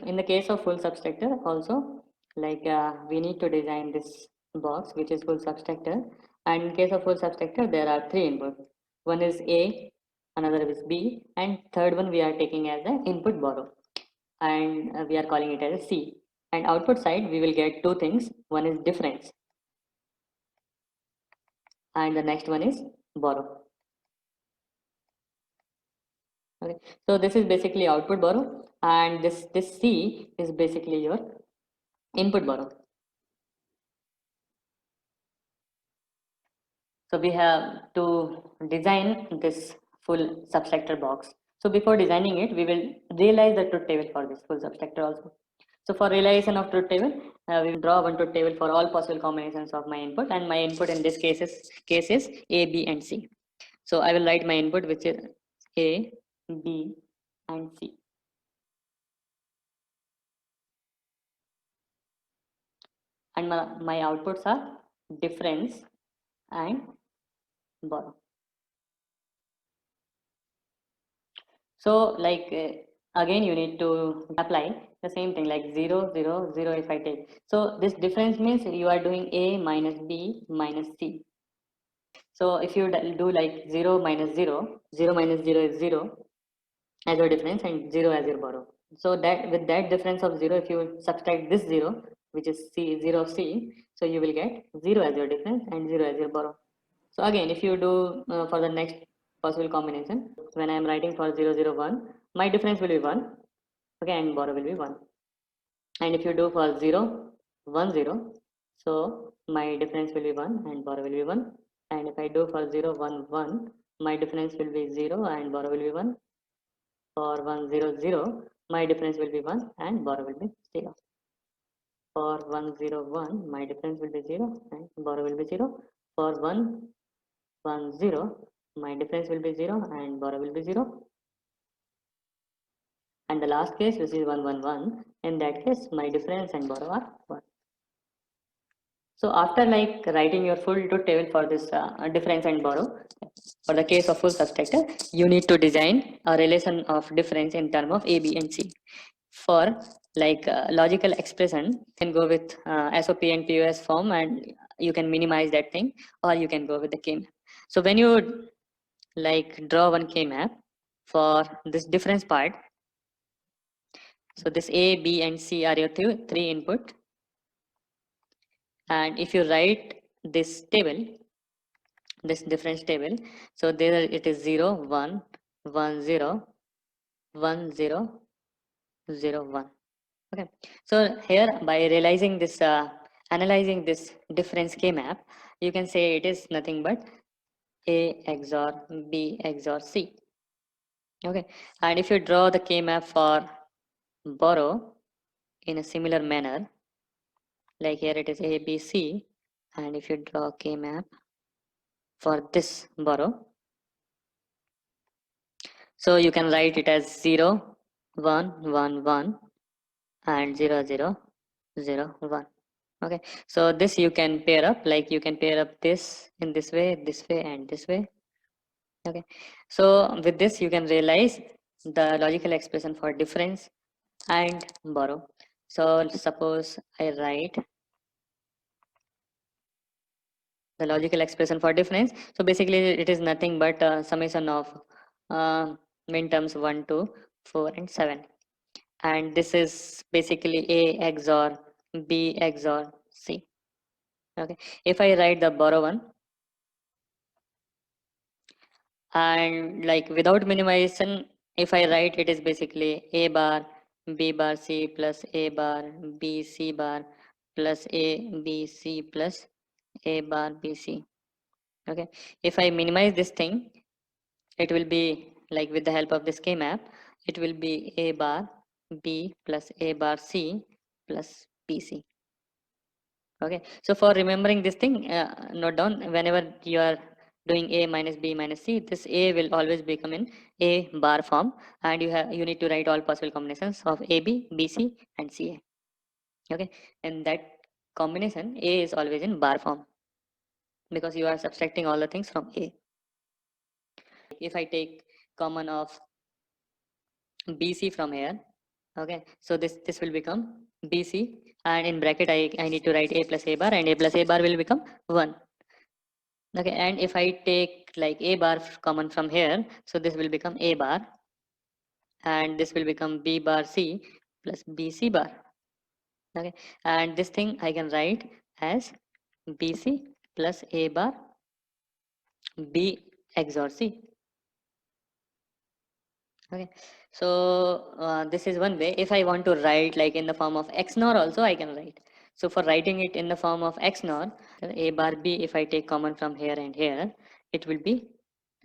In the case of full subtractor also, like we need to design this box which is full subtractor, and in case of full subtractor there are three inputs. One is A, another is B, and third one we are taking as an input borrow, and we are calling it as a C. And output side we will get two things. One is difference and the next one is borrow. Okay, so this is basically output borrow, and this C is basically your input borrow. So we have to design this full subtractor box. So before designing it, we will realize the truth table for this full subtractor also. So for realization of truth table, we will draw one truth table for all possible combinations of my input, and my input in this case is A, B, and C. So I will write my input which is A, B, and C. And my outputs are difference and borrow. So like again you need to apply the same thing like 0 0 0 if I take. So this difference means you are doing A minus B minus C. So if you do like 0 minus 0, 0 minus 0 is 0 as your difference and 0 as your borrow. So that with that difference of 0, if you subtract this 0 which is C 0 of C, so you will get 0 as your difference and 0 as your borrow. So again, if you do for the next possible combination, when I am writing for 0 0 1, my difference will be 1, okay, and borrow will be 1. And if you do for 0 1 0, so my difference will be 1 and borrow will be 1. And if I do for 0 1 1, my difference will be 0 and borrow will be 1. For 1 0 0, my difference will be 1 and borrow will be 0. For 1 0 1, my difference will be 0 and borrow will be 0. For 1 1 0, my difference will be 0 and borrow will be 0. And the last case, which is 1 1 1, in that case my difference and borrow are 1. So after like writing your full truth table for this difference and borrow, for the case of full subtractor, you need to design a relation of difference in term of A, B, and C. For like logical expression, you can go with SOP and POS form, and you can minimize that thing, or you can go with the K-map. So when you like draw one K-map for this difference part, so this A, B, and C are your three input. And if you write this table, this difference table, so there it is 0 1 1 0 1 0 0 1. Okay, so here by realizing this analyzing this difference K map, you can say it is nothing but A XOR B XOR C. Okay, and if you draw the K map for borrow in a similar manner, like here it is A B C, and if you draw K map for this borrow, so you can write it as 0 1 1 1 and 0 0 0 1. Okay, so this you can pair up, like you can pair up this in this way, and this way. Okay, so with this you can realize the logical expression for difference and borrow. So suppose I write the logical expression for difference. So basically it is nothing but summation of min terms 1 2 4 and 7, and this is basically A XOR B XOR C. Okay, if I write the borrow one, and like without minimization, if I write, it is basically A bar B bar C plus A bar B C bar plus A B C plus A bar B C. Okay, if I minimize this thing, it will be like with the help of this K map, it will be A bar B plus A bar C plus B C. Okay, so for remembering this thing, note down whenever you are doing A minus B minus C, this A will always become in A bar form, and you need to write all possible combinations of AB, BC, and CA. Okay, and that combination A is always in bar form because you are subtracting all the things from A. If I take common of BC from here, Okay, so this will become BC, and in bracket I need to write a plus a bar, and a plus a bar will become 1. Okay, and if I take like a bar common from here, so this will become a bar, and this will become b bar c plus bc bar. Okay, and this thing I can write as bc plus a bar b XOR c. Okay, so this is one way. If I want to write like in the form of XNOR also, I can write. So for writing it in the form of XNOR, a bar b, if I take common from here and here, it will be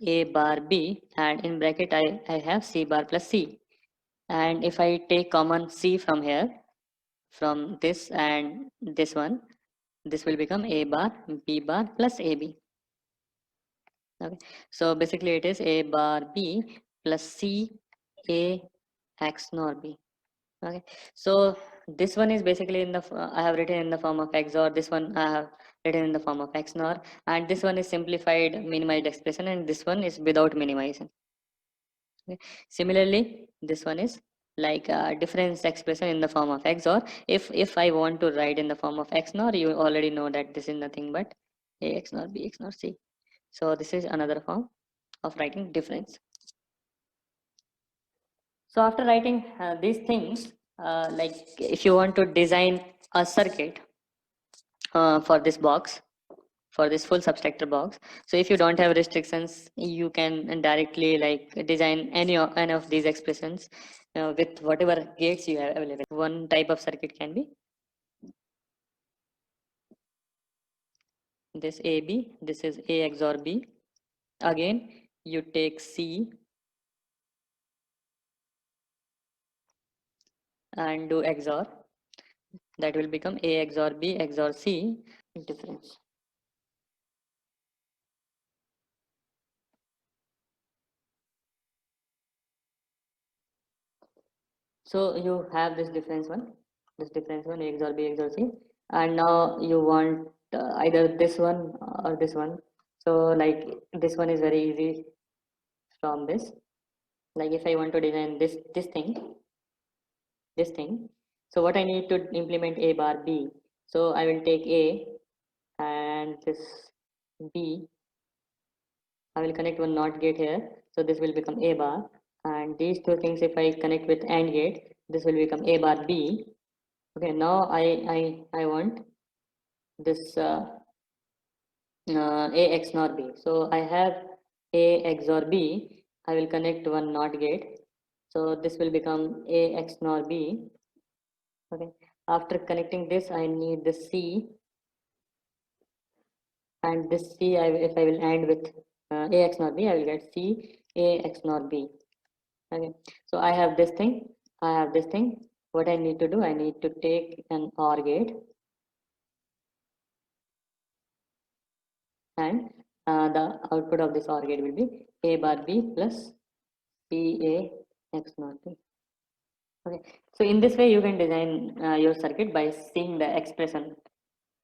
a bar b, and in bracket I have c bar plus c. And if I take common c from here, from this and this one, this will become a bar b bar plus ab. Okay, so basically it is a bar b plus c a XNOR b. Okay, so this one is basically in the I have written in the form of XOR. This one I have written in the form of XNOR, and this one is simplified minimized expression, and this one is without minimization. Okay. Similarly, this one is like a difference expression in the form of XOR. If I want to write in the form of XNOR, you already know that this is nothing but a XNOR b XNOR c. So this is another form of writing difference. So after writing these things, like if you want to design a circuit for this box, for this full subtractor box, so if you don't have restrictions, you can directly like design any of these expressions with whatever gates you have available. One type of circuit can be this AB, this is A XOR B. Again, you take C and do XOR. That will become A XOR B XOR C difference. So you have this difference one A XOR B XOR C, and now you want either this one or this one. So like this one is very easy from this. Like if I want to design this thing, so what I need to implement A bar B. So I will take A and this B. I will connect one NOT gate here. So this will become A bar, and these two things if I connect with AND gate, this will become A bar B. Okay, now I want this A XNOR B. So I have A XOR B. I will connect one NOT gate. So this will become A XNOR B. Okay. After connecting this, I need the C, and this C, if I will AND with A XNOR B, I will get C A XNOR B. Okay. So I have this thing. I have this thing. What I need to do, I need to take an OR gate, and the output of this OR gate will be A bar B plus C A XNOR B. Okay, so in this way you can design your circuit by seeing the expression.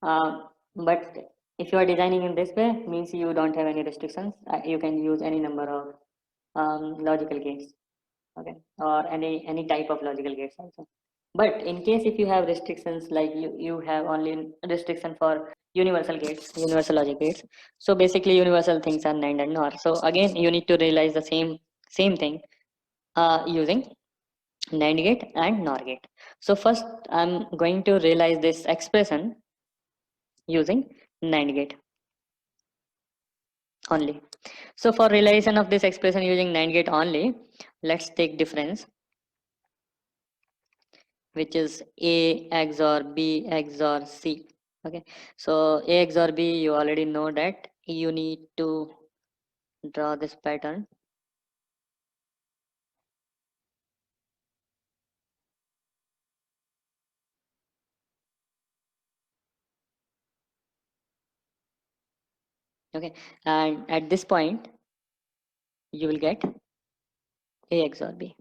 But if you are designing in this way, means you don't have any restrictions. You can use any number of logical gates, okay, or any type of logical gates also. But in case if you have restrictions, like you have only restriction for universal gates, universal logic gates. So basically, universal things are NAND and NOR. So again, you need to realize the same thing using NAND gate and NOR gate. So first I'm going to realize this expression using NAND gate only. So for realization of this expression using NAND gate only, let's take difference, which is A XOR B XOR C. Okay, so A XOR B, you already know that you need to draw this pattern. Okay, and at this point you will get A XOR B.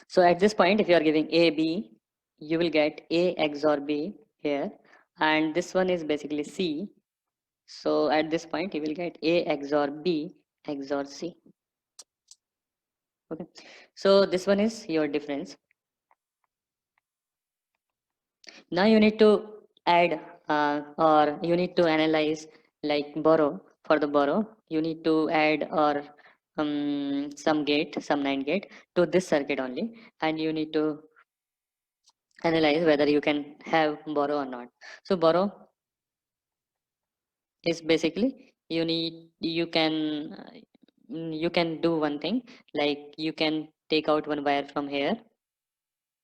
So at this point, if you are giving A, B, you will get A XOR B here. And this one is basically C. So at this point, you will get A XOR B XOR C. Okay. So this one is your difference. Now you need to add or you need to analyze like borrow. For the borrow, you need to add or some gate, some NAND gate to this circuit only, and you need to analyze whether you can have borrow or not. So borrow is basically you can do one thing, like you can take out one wire from here,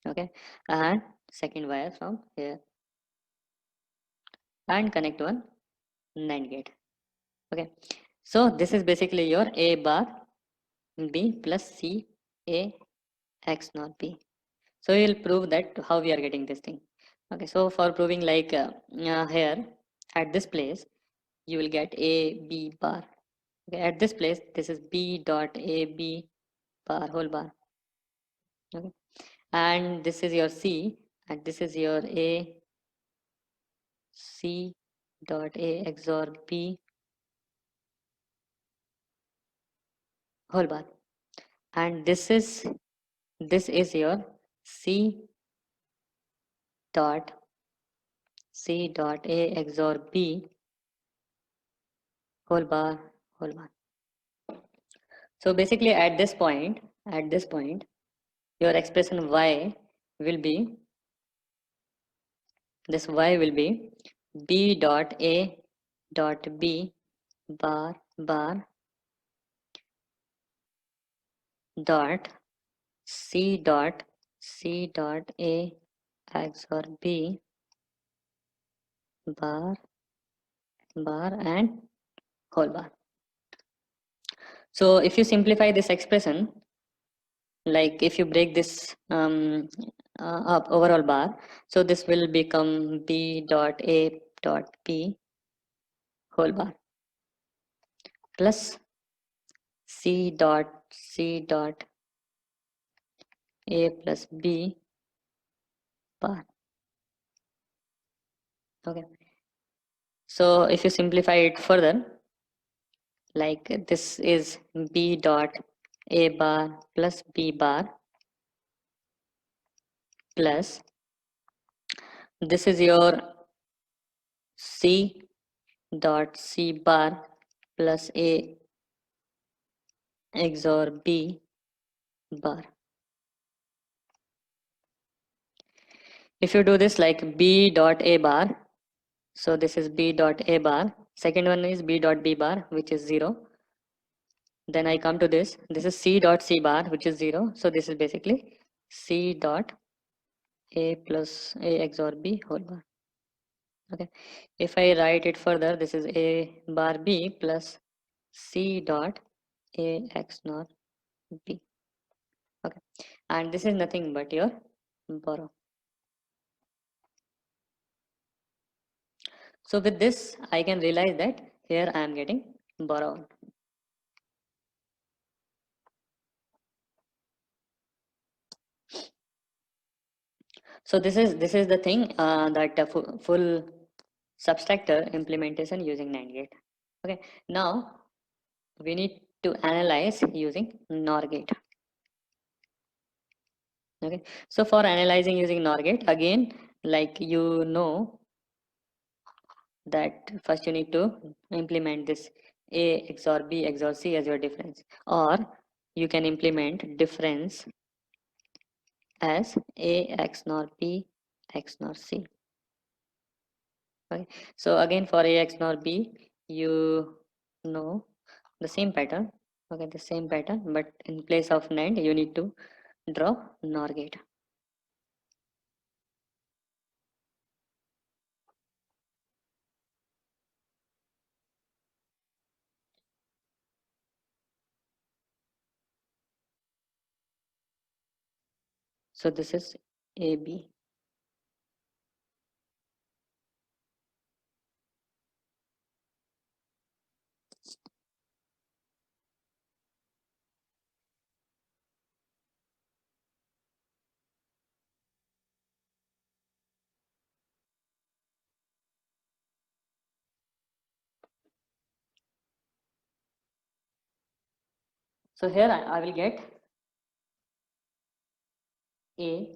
okay, and second wire from here, and connect one NAND gate. Okay, so this is basically your A bar B plus C A X not B. So you'll prove that how we are getting this thing. Okay, so for proving like here at this place you will get A B bar. Okay, at this place this is B dot A B bar whole bar. Okay, and this is your C and this is your A C dot A XOR B whole bar, and this is your C dot C dot A XOR B whole bar whole bar. So basically at this point, your expression y will be, this y will be B dot A dot B bar bar dot C dot A XOR B bar bar and whole bar. So if you simplify this expression, like if you break this up overall bar, so this will become B dot A dot B whole bar plus C dot A plus B bar. Okay, so if you simplify it further, like this is B dot A bar plus B bar plus this is your C dot C bar plus A XOR B bar. If you do this like B dot A bar, so this is B dot A bar, second one is B dot B bar, which is 0. Then I come to this is C dot C bar, which is 0. So this is basically C dot A plus A XOR B whole bar. Okay, if I write it further, this is A bar B plus C dot A X NOR B. Okay, and this is nothing but your borrow. So with this, I can realize that here I am getting borrow. So this is the thing that full subtractor implementation using NAND gate. Okay, now we need to analyze using NOR gate. Okay, so for analyzing using NOR gate, again, like you know that first you need to implement this A XOR B XOR C as your difference, or you can implement difference as A X NOR B X NOR C. Okay, so again for A X NOR B, you know the same pattern. Okay, the same pattern, but in place of NAND, you need to draw NOR gate. So this is AB. So here I will get A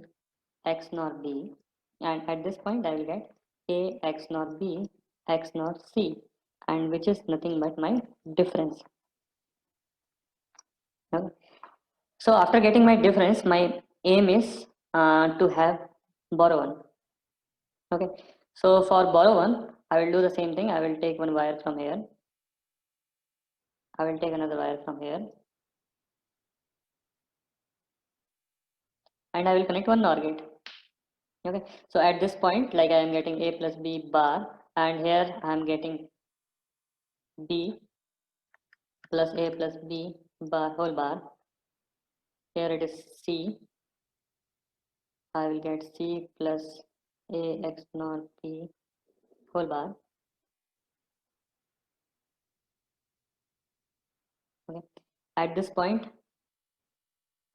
x naught B, and at this point I will get A x naught B x naught C, and which is nothing but my difference. Okay. So after getting my difference, my aim is to have borrow one. Okay. So for borrow one, I will do the same thing. I will take one wire from here. I will take another wire from here, and I will connect one NOR gate. Okay. So at this point, like I am getting A plus B bar, and here I am getting B plus A plus B bar whole bar. Here it is C. I will get C plus A x naught B whole bar. Okay. At this point,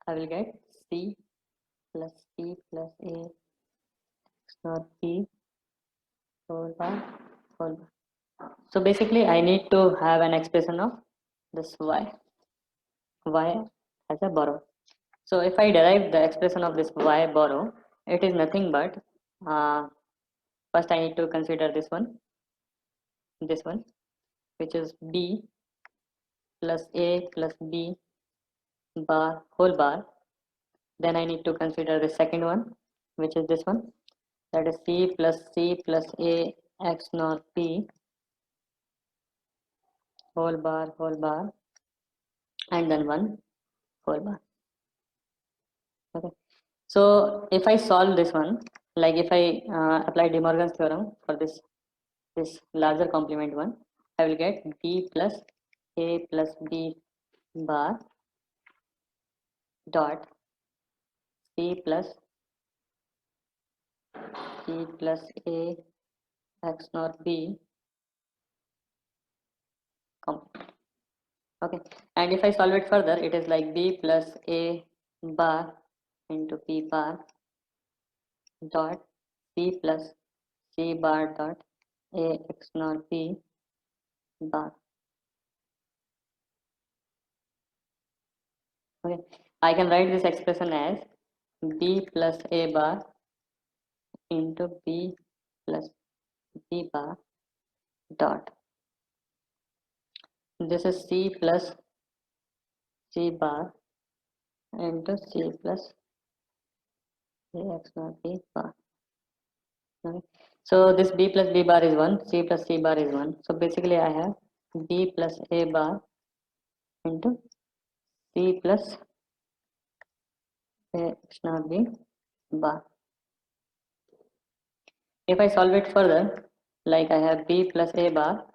I will get C plus C plus A x naught B whole bar whole bar. So basically, I need to have an expression of this y as a borrow. So if I derive the expression of this y borrow, it is nothing but first I need to consider this one, which is B plus A plus B bar whole bar. Then I need to consider the second one, which is this one, that is C plus A x naught B whole bar, and then one whole bar. Okay. So if I solve this one, like if I apply De Morgan's theorem for this larger complement one, I will get B plus A plus B bar dot C plus A x naught B complement. Okay, and if I solve it further, it is like B plus A bar into B bar dot C plus C bar dot A x naught B bar. Okay, I can write this expression as B plus A bar into B plus B bar dot. This is C plus C bar into C plus A x naught B bar. Okay. So this B plus B bar is 1, C plus C bar is 1. So basically I have B plus A bar into C plus A x naught B bar. If I solve it further, like I have B plus A bar,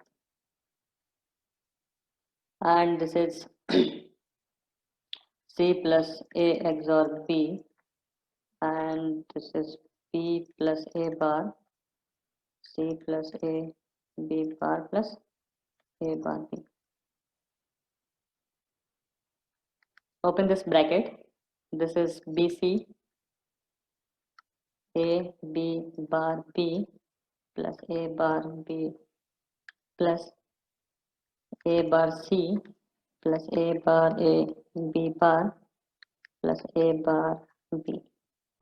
and this is C plus A XOR B, and this is B plus A bar, C plus A B bar plus A bar B. Open this bracket. This is BC A B bar B plus A bar B plus A bar C plus A bar A B bar plus A bar B.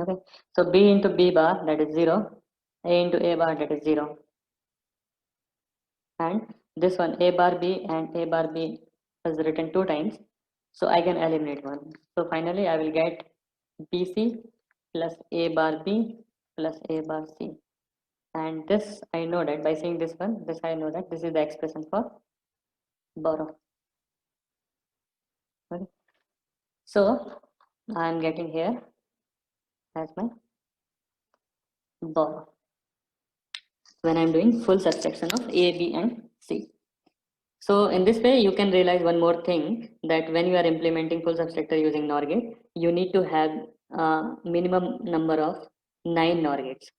Okay, so B into B bar, that is 0, A into A bar, that is 0, and this one A bar B and A bar B is written 2 times, so I can eliminate one. So finally I will get BC plus A bar B plus A bar C, and this I know that by seeing this one, this I know that this is the expression for borrow. Okay. So I am getting here as my borrow when I am doing full subtraction of A, B and C. So in this way, you can realize one more thing, that when you are implementing full subtractor using NOR gate, you need to have minimum number of 9 NOR gates.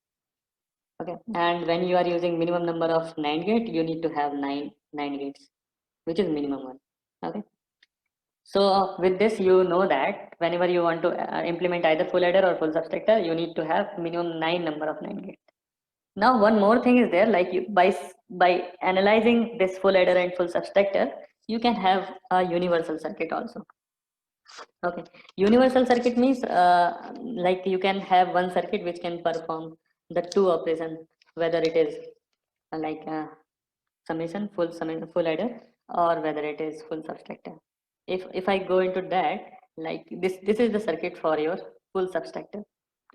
Okay, and when you are using minimum number of 9 gate, you need to have nine gates, which is minimum one. Okay. So with this, you know that whenever you want to implement either full adder or full subtractor, you need to have minimum 9 number of 9 gates. Now one more thing is there, like you by analyzing this full adder and full subtractor, you can have a universal circuit also. Okay, universal circuit means like you can have one circuit which can perform the two operation, whether it is like summation, full adder, or whether it is full subtractor. If I go into that, like this is the circuit for your full subtractor.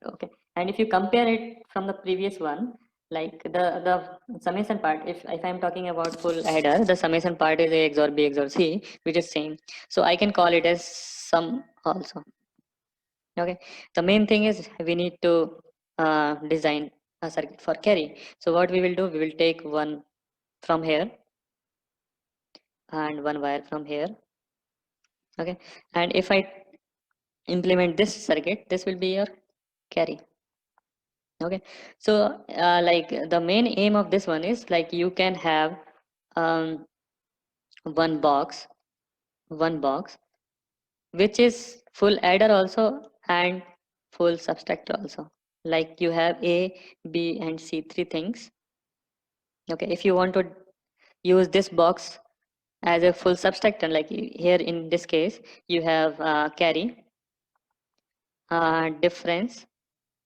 Okay, and if you compare it from the previous one, like the summation part, if I'm talking about full adder, the summation part is a XOR B XOR C, which is same, so I can call it as sum also. Okay, the main thing is we need to design a circuit for carry. So what we will do, we will take one from here and one wire from here. Okay, and if I implement this circuit, this will be your carry. Okay, so like the main aim of this one is like you can have um, one box one box which is full adder also and full subtractor also, like you have A, B and C, three things. Okay, if you want to use this box as a full subtractor, like here in this case you have carry, difference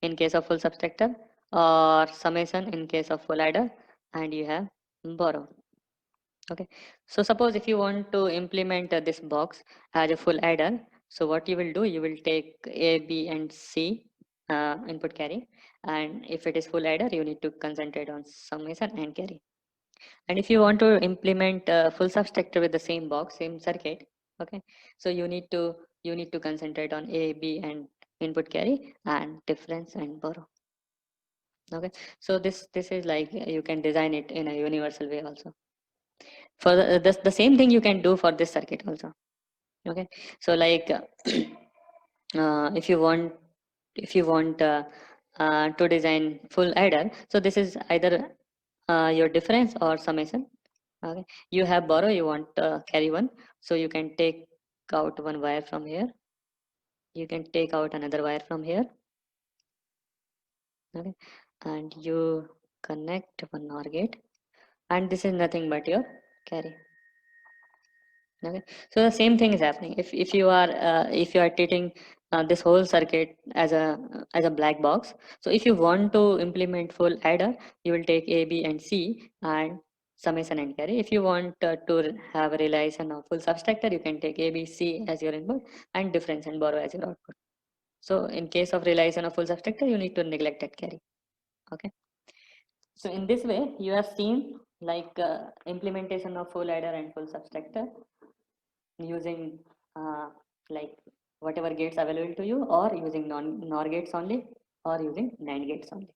in case of full subtractor, or summation in case of full adder, and you have borrow. Okay, so suppose if you want to implement this box as a full adder, so what you will do, you will take A, B and C input carry, and if it is full adder you need to concentrate on summation and carry. And if you want to implement full subtractor with the same box, same circuit, okay, so you need to concentrate on A, B and input carry and difference and borrow. Okay, so this is like you can design it in a universal way also. For the same thing you can do for this circuit also. Okay, so like if you want to design full adder, so this is either your difference or summation. Okay, you have borrow, you want carry one, so you can take out one wire from here, you can take out another wire from here. Okay, and you connect one NOR gate, and this is nothing but your carry. Okay, so the same thing is happening if you are treating this whole circuit as a black box. So if you want to implement full adder, you will take A, B and C and summation and carry. If you want to have a relation of full subtractor, you can take A, B, C as your input and difference and borrow as your output. So in case of relation of full subtractor, you need to neglect that carry. Okay, so in this way you have seen like implementation of full adder and full subtractor using like whatever gates available to you, or using non NOR gates only, or using NAND gates only.